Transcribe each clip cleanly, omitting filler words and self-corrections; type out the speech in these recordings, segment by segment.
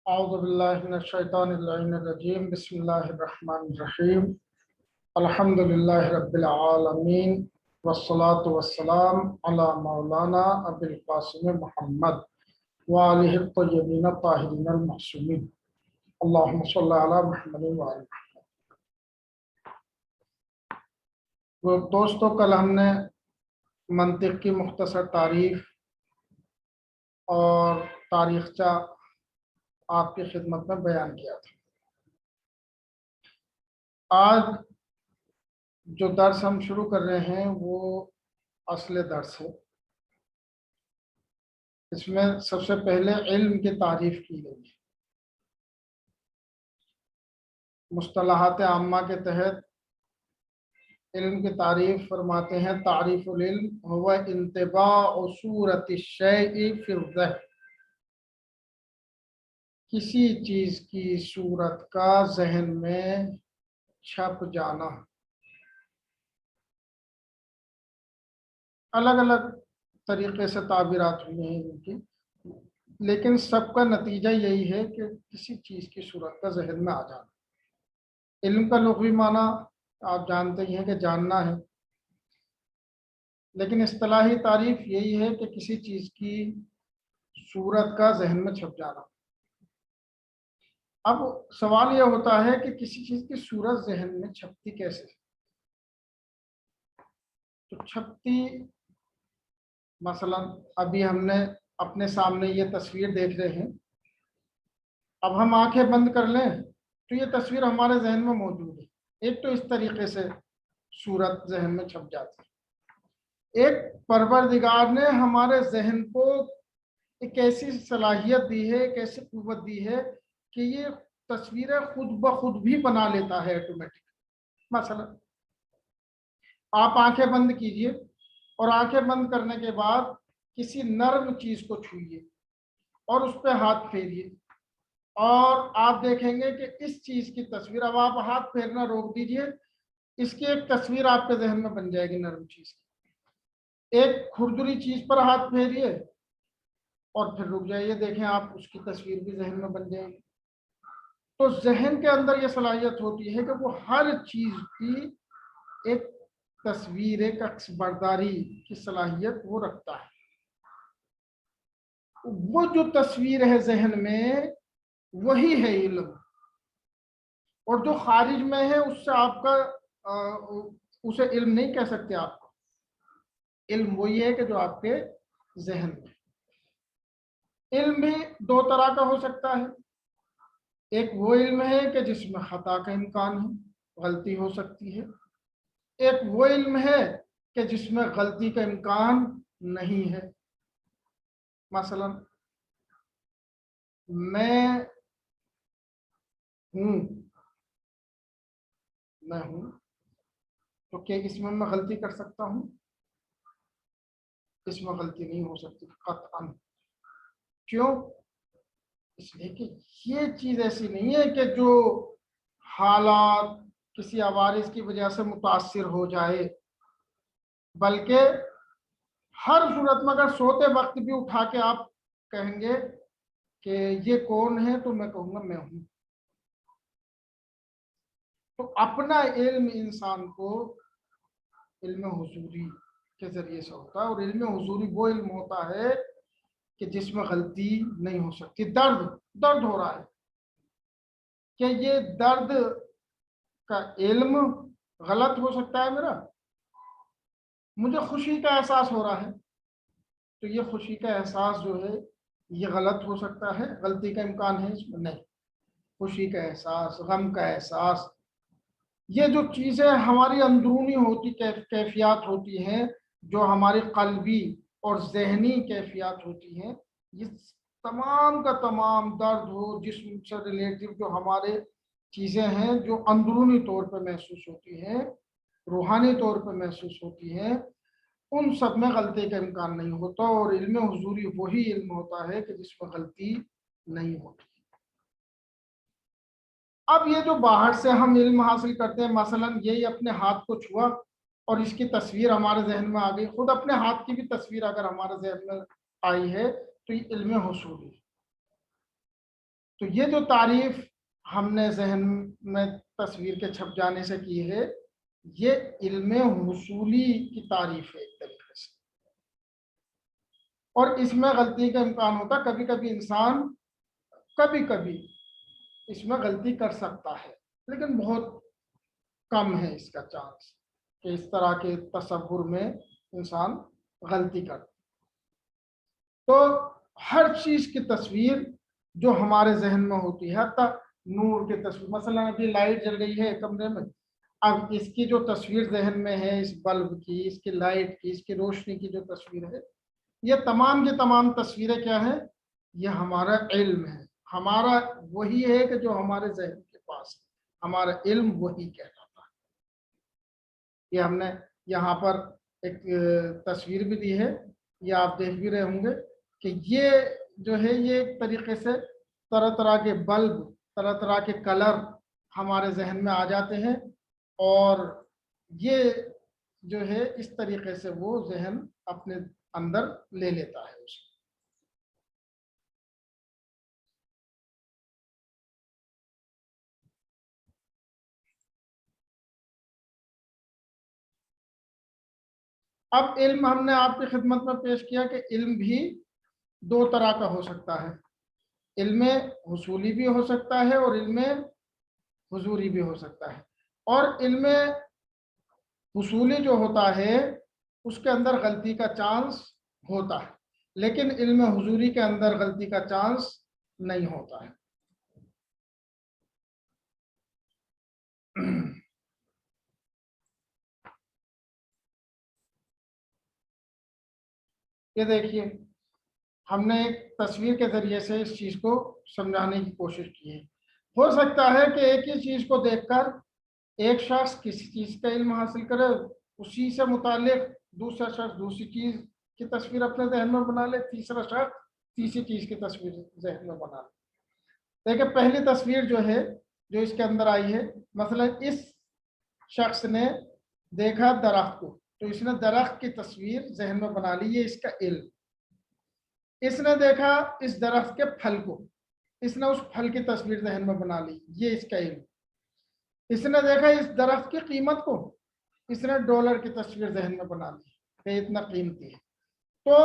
اعوذ باللہ من الشیطان اللعین الرجیم بسم اللہ الرحمن الرحیم الحمد للہ رب العالمین والصلاة والسلام علی مولانا ابی القاسم محمد وآلہ الطیبین الطاہرین المعصومین اللہم صلی علی محمد وآلہ محمد۔ دوستو، کل ہم نے منطق کی مختصر تعریف اور تاریخچہ آپ کی خدمت میں بیان کیا تھا۔ آج جو درس ہم شروع کر رہے ہیں وہ اصل درس ہے۔ اس میں سب سے پہلے علم کی تعریف کی گئی ہے۔ مصطلحات عامہ کے تحت علم کی تعریف فرماتے ہیں: تعریف العلم هو انطباع صورت الشیء فی الذہن، کسی چیز کی صورت کا ذہن میں چھپ جانا۔ الگ الگ طریقے سے تعبیرات ہوئی ہیں ان کی، لیکن سب کا نتیجہ یہی ہے کہ کسی چیز کی صورت کا ذہن میں آ جانا۔ علم کا لغوی معنی آپ جانتے ہی ہیں کہ جاننا ہے، لیکن اصطلاحی تعریف یہی ہے کہ کسی چیز کی صورت کا ذہن میں چھپ جانا۔ اب سوال یہ ہوتا ہے کہ کسی چیز کی صورت ذہن میں چھپتی کیسے؟ تو چھپتی، مثلا ابھی ہم نے اپنے سامنے یہ تصویر دیکھ رہے ہیں، اب ہم آنکھیں بند کر لیں تو یہ تصویر ہمارے ذہن میں موجود ہے۔ ایک تو اس طریقے سے صورت ذہن میں چھپ جاتی ہے۔ ایک پروردگار نے ہمارے ذہن کو ایک ایسی صلاحیت دی ہے، ایک ایسی قوت دی ہے کہ یہ تصویریں خود بخود بھی بنا لیتا ہے آٹومیٹک۔ مثلا آپ آنکھیں بند کیجئے اور آنکھیں بند کرنے کے بعد کسی نرم چیز کو چھوئیے اور اس پہ ہاتھ پھیریے، اور آپ دیکھیں گے کہ اس چیز کی تصویر، اب آپ ہاتھ پھیرنا روک دیجئے، اس کی ایک تصویر آپ کے ذہن میں بن جائے گی نرم چیز کی۔ ایک کھردری چیز پر ہاتھ پھیریے اور پھر رک جائیے، دیکھیں آپ اس کی تصویر بھی ذہن میں بن جائے گی۔ تو ذہن کے اندر یہ صلاحیت ہوتی ہے کہ وہ ہر چیز کی ایک تصویر، ایک عکس برداری کی صلاحیت وہ رکھتا ہے۔ وہ جو تصویر ہے ذہن میں وہی ہے علم، اور جو خارج میں ہے اس سے آپ کا اسے علم نہیں کہہ سکتے آپ کو۔ علم وہی ہے کہ جو آپ کے ذہن میں۔ علم بھی دو طرح کا ہو سکتا ہے۔ ایک وہ علم ہے کہ جس میں خطا کا امکان ہے، غلطی ہو سکتی ہے۔ ایک وہ علم ہے کہ جس میں غلطی کا امکان نہیں ہے۔ مثلا میں ہوں تو کیا اس میں غلطی کر سکتا ہوں؟ اس میں غلطی نہیں ہو سکتی قطعاً۔ کیوں؟ اس لیے کہ یہ چیز ایسی نہیں ہے کہ جو حالات کسی عوارض کی وجہ سے متاثر ہو جائے، بلکہ ہر صورت میں اگر سوتے وقت بھی اٹھا کے آپ کہیں گے کہ یہ کون ہے تو میں کہوں گا میں ہوں۔ تو اپنا علم انسان کو علم حضوری کے ذریعے سے ہوتا ہے، اور علم حضوری وہ علم ہوتا ہے کہ جس میں غلطی نہیں ہو سکتی۔ درد ہو رہا ہے، کہ یہ درد کا علم غلط ہو سکتا ہے میرا؟ مجھے خوشی کا احساس ہو رہا ہے تو یہ خوشی کا احساس جو ہے یہ غلط ہو سکتا ہے؟ غلطی کا امکان ہے اس میں؟ نہیں۔ خوشی کا احساس، غم کا احساس، یہ جو چیزیں ہماری اندرونی ہوتی کیفیات ہوتی ہیں، جو ہماری قلبی اور ذہنی کیفیات ہوتی ہیں، یہ تمام کا تمام درد ہو، جسم سے ریلیٹو جو ہمارے چیزیں ہیں جو اندرونی طور پہ محسوس ہوتی ہیں، روحانی طور پہ محسوس ہوتی ہیں، ان سب میں غلطی کا امکان نہیں ہوتا، اور علم حضوری وہی علم ہوتا ہے کہ جس میں غلطی نہیں ہوتی۔ اب یہ جو باہر سے ہم علم حاصل کرتے ہیں، مثلا یہی اپنے ہاتھ کو چھوا اور اس کی تصویر ہمارے ذہن میں آ گئی، خود اپنے ہاتھ کی بھی تصویر اگر ہمارے ذہن میں آئی ہے تو یہ علم حصولی ہے۔ تو یہ جو تعریف ہم نے ذہن میں تصویر کے چھپ جانے سے کی ہے، یہ علم حصولی کی تعریف ہے ایک طریقے سے، اور اس میں غلطی کا امکان ہوتا ہے. کبھی کبھی انسان اس میں غلطی کر سکتا ہے، لیکن بہت کم ہے اس کا چانس کہ اس طرح کے تصور میں انسان غلطی کرتا. تو ہر چیز کی تصویر جو ہمارے ذہن میں ہوتی ہے، حتیٰ نور کی تصویر، مثلا ابھی لائٹ جل رہی ہے کمرے میں، اب اس کی جو تصویر ذہن میں ہے، اس بلب کی، اس کی لائٹ کی، اس کی روشنی کی جو تصویر ہے، یہ تمام کی تمام تصویریں کیا ہیں؟ یہ ہمارا علم ہے. ہمارا وہی ہے کہ جو ہمارے ذہن کے پاس ہے، ہمارا علم وہی کہلاتا ہے. یہ ہم نے یہاں پر ایک تصویر بھی دی ہے، یہ آپ دیکھ بھی رہے ہوں گے کہ یہ جو ہے یہ ایک طریقے سے طرح طرح کے بلب، طرح طرح کے کلر ہمارے ذہن میں آ جاتے ہیں، اور یہ جو ہے اس طریقے سے وہ ذہن اپنے اندر لے لیتا ہے اس کو. اب علم ہم نے آپ کی خدمت میں پیش کیا کہ علم بھی دو طرح کا ہو سکتا ہے. علم حصولی بھی ہو سکتا ہے اور علم حضوری بھی ہو سکتا ہے. اور علم حصولی جو ہوتا ہے اس کے اندر غلطی کا چانس ہوتا ہے، لیکن علم حضوری کے اندر غلطی کا چانس نہیں ہوتا ہے. یہ دیکھیے، ہم نے ایک تصویر کے ذریعے سے اس چیز کو سمجھانے کی کوشش کی ہے. ہو سکتا ہے کہ ایک ہی چیز کو دیکھ کر ایک شخص کسی چیز کا علم حاصل کرے، اسی سے متعلق دوسرا شخص دوسری چیز کی تصویر اپنے ذہن میں بنا لے، تیسرا شخص تیسری چیز کی تصویر ذہن میں بنا لے. دیکھیں، پہلی تصویر جو ہے جو اس کے اندر آئی ہے، مثلا اس شخص نے دیکھا درخت کو، تو اس نے درخت کی تصویر ذہن میں بنا لی، یہ اس کا علم. اس نے دیکھا اس درخت کے پھل کو، اس نے اس پھل کی تصویر ذہن میں بنا لی، یہ اس کا علم. اس نے دیکھا اس درخت کی قیمت کو، اس نے ڈالر کی تصویر ذہن میں بنا لی کہ اتنا قیمتی ہے. تو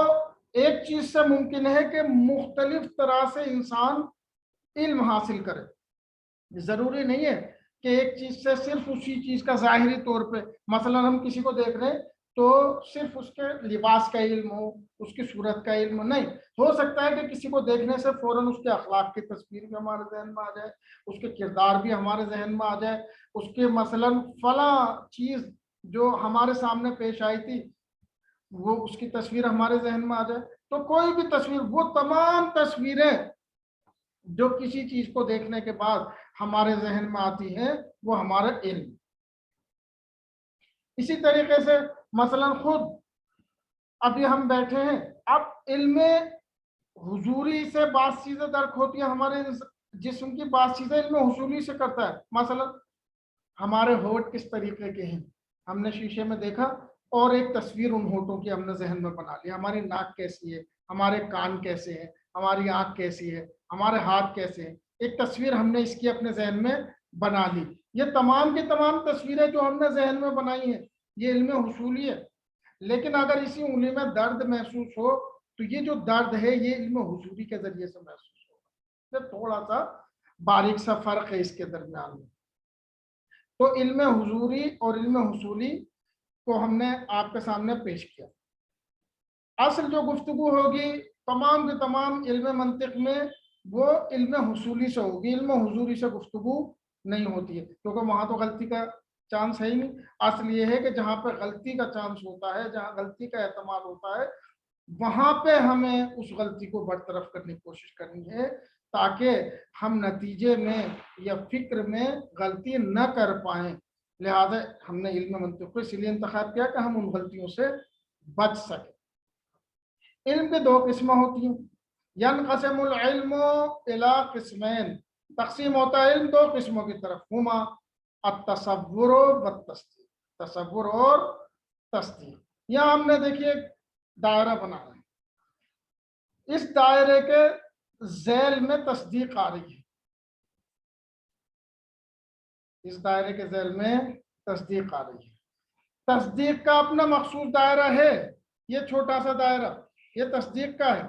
ایک چیز سے ممکن ہے کہ مختلف طرح سے انسان علم حاصل کرے. ضروری نہیں ہے کہ ایک چیز سے صرف اسی چیز کا ظاہری طور پہ، مثلا ہم کسی کو دیکھ رہے ہیں تو صرف اس کے لباس کا علم ہو، اس کی صورت کا علم نہیں. ہو سکتا ہے کہ کسی کو دیکھنے سے فوراً اس کے اخلاق کی تصویر بھی ہمارے ذہن میں آ جائے، اس کے کردار بھی ہمارے ذہن میں آ جائے، اس کے مثلا فلاں چیز جو ہمارے سامنے پیش آئی تھی وہ اس کی تصویر ہمارے ذہن میں آ جائے. تو کوئی بھی تصویر، وہ تمام تصویریں جو کسی چیز کو دیکھنے کے بعد ہمارے ذہن میں آتی ہیں وہ ہمارا علم. اسی طریقے سے مثلا خود ابھی ہم بیٹھے ہیں، اب علم حضوری سے بعض چیزیں درک ہوتی ہیں، ہمارے جسم کی بعض چیزیں علم حصولی سے کرتا ہے. مثلا ہمارے ہونٹ کس طریقے کے ہیں، ہم نے شیشے میں دیکھا اور ایک تصویر ان ہونٹوں کی ہم نے ذہن میں بنا لی. ہماری ناک کیسی ہے، ہمارے کان کیسے ہیں، ہماری آنکھ کیسی ہے، ہمارے ہاتھ کیسے ہیں، ایک تصویر ہم نے اس کی اپنے ذہن میں بنا لی. یہ تمام کی تمام تصویریں جو ہم نے ذہن میں بنائی ہیں یہ علم حصولی ہے. لیکن اگر اسی انگلی میں درد محسوس ہو تو یہ جو درد ہے یہ علم حضوری کے ذریعے سے محسوس ہوگا. تھوڑا سا باریک سا فرق ہے اس کے درمیان میں. تو علم حضوری اور علم حصولی کو ہم نے آپ کے سامنے پیش کیا. اصل جو گفتگو ہوگی تمام کے تمام علم منطق میں وہ علم حصولی سے ہوگی، علم حضوری سے گفتگو نہیں ہوتی ہے، کیونکہ وہاں تو غلطی کا چانس ہے ہی نہیں. اصل یہ ہے کہ جہاں پہ غلطی کا چانس ہوتا ہے، جہاں غلطی کا احتمال ہوتا ہے، وہاں پہ ہمیں اس غلطی کو برطرف کرنے کی کوشش کرنی ہے تاکہ ہم نتیجے میں یا فکر میں غلطی نہ کر پائیں. لہذا ہم نے علم منطق کو اس لیے انتخاب کیا کہ ہم ان غلطیوں سے بچ سکیں. علم کے دو قسمیں ہوتی ہیں. ینقسم العلم الی قسمین، تقسیم ہوتا ہے علم دو قسموں کی طرف، ہما التصور والتصدیق، تصور اور تصدیق. یہاں ہم نے دیکھیے دائرہ بنایا ہے، اس دائرے کے ذیل میں تصدیق آ رہی ہے. اس دائرے کے ذیل میں تصدیق آ رہی ہے. تصدیق کا اپنا مخصوص دائرہ ہے. یہ چھوٹا سا دائرہ یہ تصدیق کا ہے,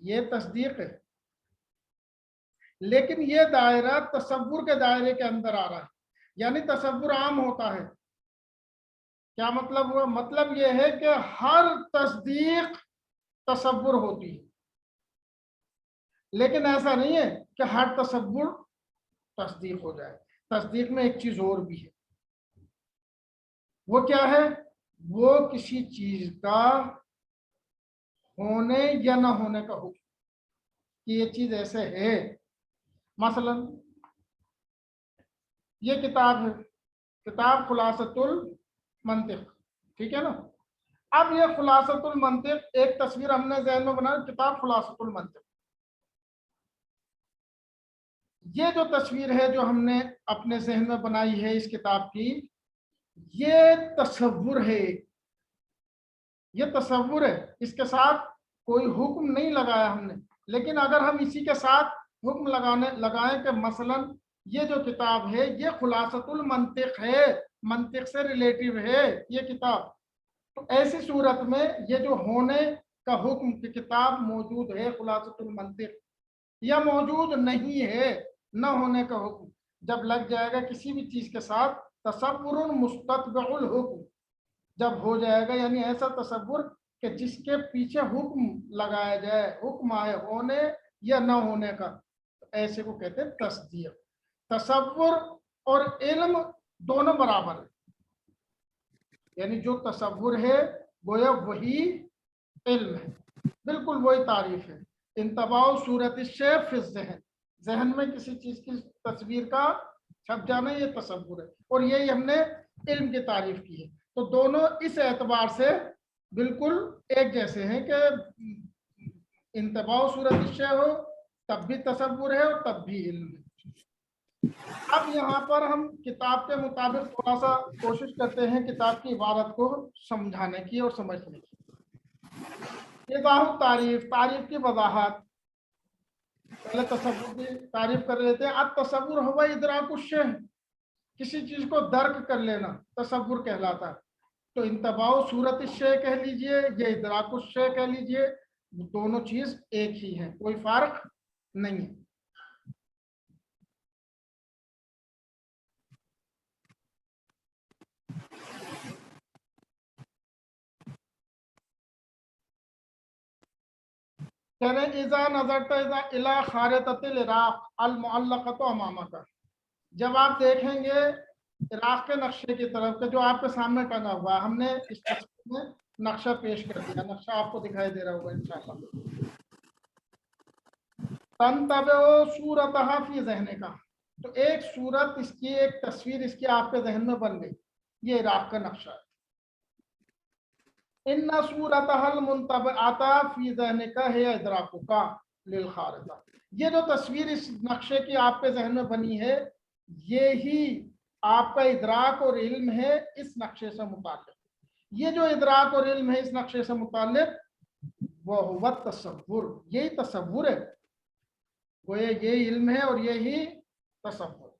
یہ تصدیق ہے, لیکن یہ دائرہ تصور کے دائرے کے اندر آ رہا ہے. یعنی تصور عام ہوتا ہے. کیا مطلب ہوا؟ مطلب یہ ہے کہ ہر تصدیق تصور ہوتی ہے, لیکن ایسا نہیں ہے کہ ہر تصور تصدیق ہو جائے. تصدیق میں ایک چیز اور بھی ہے. وہ کیا ہے؟ وہ کسی چیز کا ہونے یا نہ ہونے کا حکم کہ یہ چیز ایسے ہے. مثلا یہ کتاب ہے, کتاب خلاصۃ المنطق, ٹھیک ہے نا. اب یہ خلاصۃ المنطق ایک تصویر ہم نے ذہن میں بنائی, کتاب خلاصۃ المنطق. یہ جو تصویر ہے جو ہم نے اپنے ذہن میں بنائی ہے اس کتاب کی, یہ تصور ہے. یہ تصور ہے, اس کے ساتھ کوئی حکم نہیں لگایا ہم نے. لیکن اگر ہم اسی کے ساتھ حکم لگائیں کہ مثلا یہ جو کتاب ہے یہ خلاصۃ المنطق ہے, منطق سے ریلیٹیو ہے یہ کتاب, تو ایسی صورت میں یہ جو ہونے کا حکم کہ کتاب موجود ہے خلاصۃ المنطق, یا موجود نہیں ہے نہ ہونے کا حکم جب لگ جائے گا کسی بھی چیز کے ساتھ, تصور مستتبع الحکم جب ہو جائے گا, یعنی ایسا تصور کہ جس کے پیچھے حکم لگایا جائے, حکم آئے ہونے یا نہ ہونے کا, تو ایسے کو کہتے ہیں تصدیق. تصور اور علم دونوں برابر ہے, یعنی جو تصور ہے گویا وہی علم ہے, بالکل وہی تعریف ہے. انتباہ صورت الشیء فی الذہن, ذہن میں کسی چیز کی تصویر کا چھپ جانا یہ تصور ہے, اور یہی ہم نے علم کی تعریف کی ہے. تو دونوں اس اعتبار سے بالکل ایک جیسے ہیں کہ انتباہ صورت الشیء ہو تب بھی تصور ہے اور تب بھی علم ہے. اب یہاں پر ہم کتاب کے مطابق تھوڑا سا کوشش کرتے ہیں کتاب کی عبارت کو سمجھانے کی اور سمجھنے کی. تعریف, تعریف کی وضاحت. پہلے تصور کی تعریف کر لیتے ہیں. التصور ہوا ادراک الشیء, کسی چیز کو درک کر لینا تصور کہلاتا ہے. تو انتباہ صورت الشیء کہہ لیجئے یا ادراک الشیء کہہ لیجئے, دونوں چیز ایک ہی ہیں, کوئی فرق نہیں ہے. کہہ رہے ہیں اذا نظرت الی خارطۃ العراق المعلقۃ امامک, جب آپ دیکھیں گے عراق کے نقشے کی طرف کہ جو آپ کے سامنے ٹنگا ہوا ہے, ہم نے اس تصویر میں نقشہ پیش کر دیا, نقشہ آپ کو دکھائی دے رہا ہوگا انشاءاللہ. تنتبع صورتھا فی ذہن کا, تو ایک صورت اس کی, ایک تصویر اس کی آپ کے ذہن میں بن گئی. یہ عراق کا نقشہ ہے. ان صورتھا المنتبعۃ فی ذہنک ہے ادراکک للخارطہ, یہ جو تصویر اس نقشے کی آپ کے ذہن میں بنی ہے یہی آپ کا ادراک اور علم ہے اس نقشے سے متعلق. یہ جو ادراک اور علم ہے اس نقشے سے متعلق وہ ہوا تصور, یہی تصور ہے, وہ یہی علم ہے اور یہی تصور.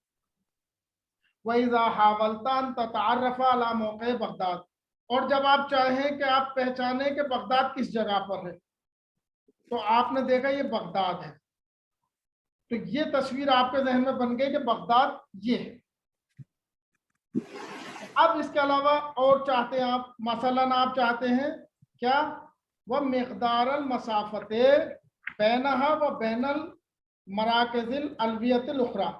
وَإِذَا حَاوَلْتَ أَن تَتَعَرَّفَ عَلَى مَوْقِعِ بغداد, اور جب آپ چاہیں کہ آپ پہچانیں کہ بغداد کس جگہ پر ہے, تو آپ نے دیکھا یہ بغداد ہے, تو یہ تصویر آپ کے ذہن میں بن گئی کہ بغداد یہ ہے. اب اس کے علاوہ اور چاہتے ہیں آپ, مثلا آپ چاہتے ہیں کیا, وہ مقدار المسافت بینہا و بین المراکز العلویۃ الاخری,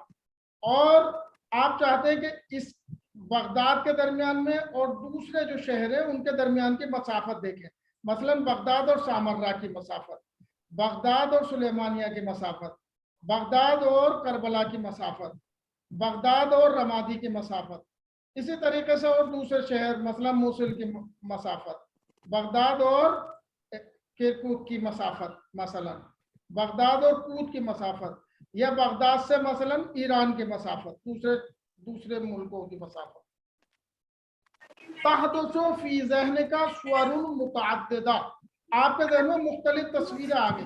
اور آپ چاہتے ہیں کہ اس بغداد کے درمیان میں اور دوسرے جو شہر ہیں ان کے درمیان کی مسافت دیکھیں. مثلا بغداد اور سامرا کی مسافت, بغداد اور سلیمانیہ کی مسافت, بغداد اور کربلا کی مسافت, بغداد اور رمادی کی مسافت. اسی طریقے سے اور دوسرے شہر مثلا موصل کی مسافت, بغداد اور کرکوک کی مسافت, مثلا بغداد اور کوت کی مسافت, یا بغداد سے مثلا ایران کی مسافت, دوسرے ملکوں کی مسافت. تحدث فی ذہن کا صور متعددہ, آپ کے ذہن میں مختلف تصویریں آ گئی.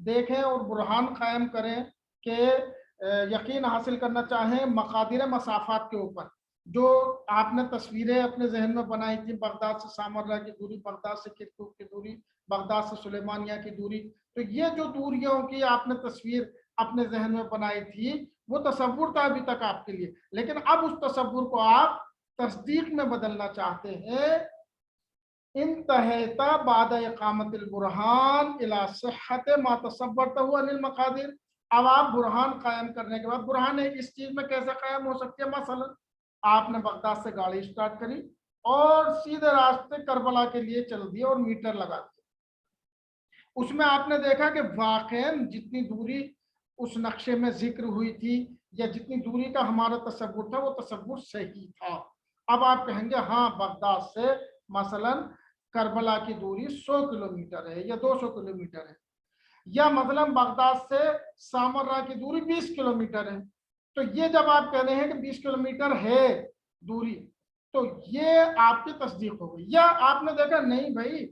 دیکھیں اور برہان قائم کریں کہ یقین حاصل کرنا چاہیں مقادیر مسافات کے اوپر، جو آپ نے تصویریں اپنے ذہن میں بنائی تھی، بغداد سے سامرہ کی دوری، بغداد سے کرکک کی دوری، بغداد سے سلیمانیہ کی دوری، تو یہ جو دوریوں کی آپ نے تصویر اپنے ذہن میں بنائی تھی وہ تصور تھا ابھی تک آپ کے لیے، لیکن اب اس تصور کو آپ تصدیق میں بدلنا چاہتے ہیں۔ انتہیتا بعد اقامت البرہان الى صحت ما تصورته عن المقادیر، اب آپ برہان قائم کرنے کے بعد، برہان اس چیز میں کیسے قائم ہو سکتی ہے؟ مثلا آپ نے بغداد سے گاڑی سٹارٹ کری اور سیدھے راستے کربلا کے لیے چل دی اور میٹر لگا دیا، اس میں آپ نے دیکھا کہ واقعاً جتنی دوری اس نقشے میں ذکر ہوئی تھی یا جتنی دوری کا ہمارا تصور تھا وہ تصور صحیح تھا۔ اب آپ کہیں گے ہاں بغداد سے مثلا کربلا کی دوری 100 کلومیٹر ہے یا 200 کلومیٹر ہے، یا مثلا بغداد سے سامرہ کی دوری 20 کلومیٹر ہے، تو یہ جب آپ کہہ رہے ہیں کہ 20 کلومیٹر ہے دوری تو یہ آپ کی تصدیق ہو گئی۔ یا آپ نے دیکھا نہیں بھائی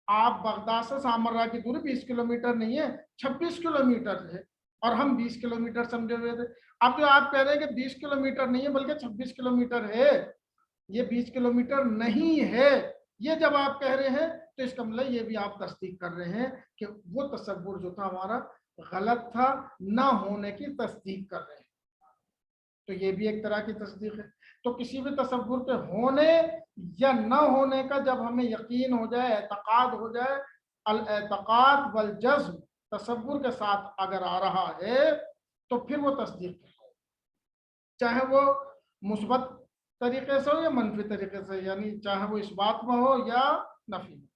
آپ بغداد سے سامرہ کی دوری 20 کلومیٹر نہیں ہے، 26 کلومیٹر ہے، اور ہم 20 کلومیٹر سمجھے ہوئے تھے۔ اب جو آپ کہہ رہے ہیں کہ 20 کلومیٹر نہیں ہے بلکہ 26 کلومیٹر ہے، یہ 20 کلومیٹر نہیں ہے، یہ جب آپ کہہ رہے ہیں تو اس کا مطلب یہ بھی آپ تصدیق کر رہے ہیں کہ وہ تصور جو تھا ہمارا غلط تھا، نہ ہونے کی تصدیق کر رہے ہیں، تو یہ بھی ایک طرح کی تصدیق ہے۔ تو کسی بھی تصور کے ہونے یا نہ ہونے کا جب ہمیں یقین ہو جائے، اعتقاد ہو جائے، الاعتقاد والجزم تصور کے ساتھ اگر آ رہا ہے تو پھر وہ تصدیق ہے، چاہے وہ مثبت طریقے سے ہو یا منفی طریقے سے، یعنی چاہے وہ اس بات میں ہو یا نفی میں۔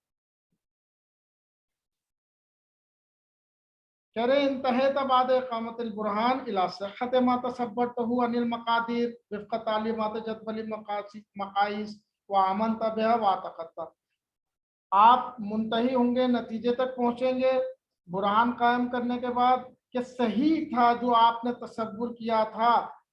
کہہ رہے انتہیت بعد اقامت البرہان الى صحت ما تصورته عن المقادیر وفق تعلیمات جدول مقائیس وآمنت بها واعتقدت، آپ منتہی ہوں گے، نتیجے تک پہنچیں گے برہان قائم کرنے کے بعد کہ صحیح تھا جو آپ نے تصور کیا تھا،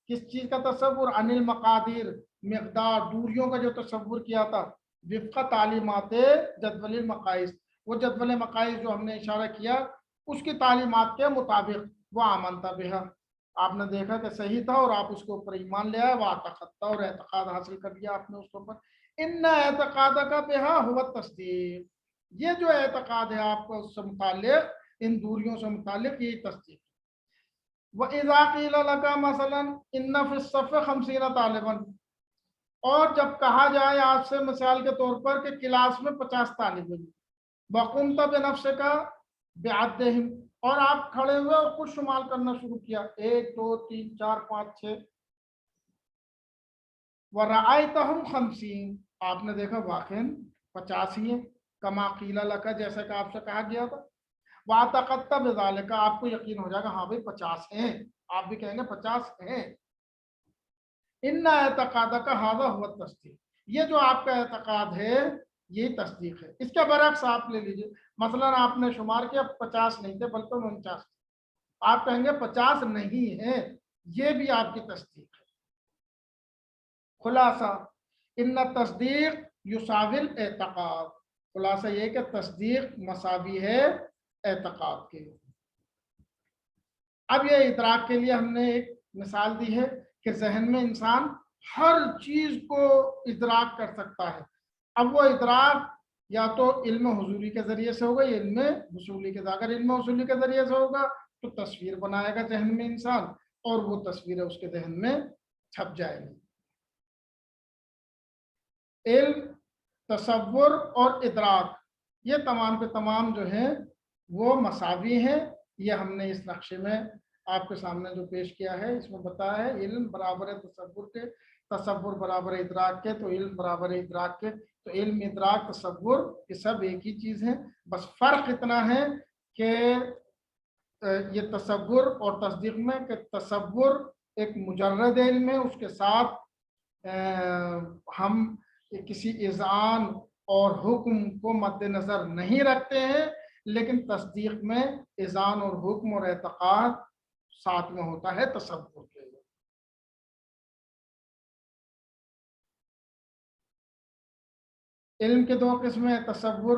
کس چیز کا تصور؟ عن المقادیر، مقدار دوریوں کا جو تصور کیا تھا، وفق تعلیمات جدول المقائیس، وہ جدول مقائیس جو ہم نے اشارہ کیا اس کی تعلیمات کے مطابق، وہ آمنتا بہا، آپ نے دیکھا کہ صحیح تھا اور آپ اس کے اوپر ایمان لے آئے، واعتقدت، اور اعتقاد حاصل کر لیا آپ نے اس کے اوپر۔ ان اعتقاد کا بہا ہوا تصدیق، یہ جو اعتقاد ہے آپ کو اس سے متعلق، ان دوریوں سے متعلق، یہ تصدیق۔ وَإِذَا قِيلَ لَكَ مَثَلًا إِنَّ فِي الصَّفِّ 50 طالبًا، اور جب کہا جائے آپ سے مثال کے طور پر کہ کلاس میں 50 طالب علم، وَقُمْتَ بِنَفْسِكَ بعدہم، اور آپ کھڑے ہوئے اور خود شمار کرنا شروع کیا، 1 2 3 4 5 6، ورأیتہم 50، آپ نے دیکھا واقعاً 50 ہی ہیں، کما قیل لک، جیسا کہ آپ سے کہا گیا تھا، واعتقدت بذالک، آپ کو یقین ہو جائے گا ہاں بھائی 50 ہیں، آپ بھی کہیں گے 50 ہیں۔ ان اعتقادک ھذا ھو التصدیق، یہ جو آپ کا اعتقاد ہے یہ تصدیق ہے۔ اس کے برعکس آپ لے لیجئے، مثلا آپ نے شمار کیا 50 نہیں تھے بلکہ 49، آپ کہیں گے 50 نہیں ہیں، یہ بھی آپ کی تصدیق ہے۔ خلاصہ ان تصدیق یساوی الاعتقاد، خلاصہ یہ کہ تصدیق مساوی ہے اعتقاد کے۔ اب یہ ادراک کے لیے ہم نے ایک مثال دی ہے کہ ذہن میں انسان ہر چیز کو ادراک کر سکتا ہے، اب وہ ادراک یا تو علم حضوری کے ذریعے سے ہوگا یا علم حصولی کے ذریعے، اگر علم حصولی کے ذریعے سے ہوگا تو تصویر بنائے گا ذہن میں انسان اور وہ تصویر اس کے ذہن میں چھپ جائے گی۔ علم، تصور اور ادراک، یہ تمام کے تمام جو ہیں وہ مساوی ہیں، یہ ہم نے اس نقشے میں آپ کے سامنے جو پیش کیا ہے اس میں بتایا ہے۔ علم برابر ہے تصور کے، تصور برابر ادراک کے، تو علم برابر ادراک کے، تو علم، ادراک، تصور یہ سب ایک ہی چیز ہیں، بس فرق اتنا ہے کہ یہ تصور اور تصدیق میں کہ تصور ایک مجرد علم ہے، اس کے ساتھ ہم کسی اذعان اور حکم کو مد نظر نہیں رکھتے ہیں، لیکن تصدیق میں اذعان اور حکم اور اعتقاد ساتھ میں ہوتا ہے تصور کے۔ علم کے دو قسمیں، تصور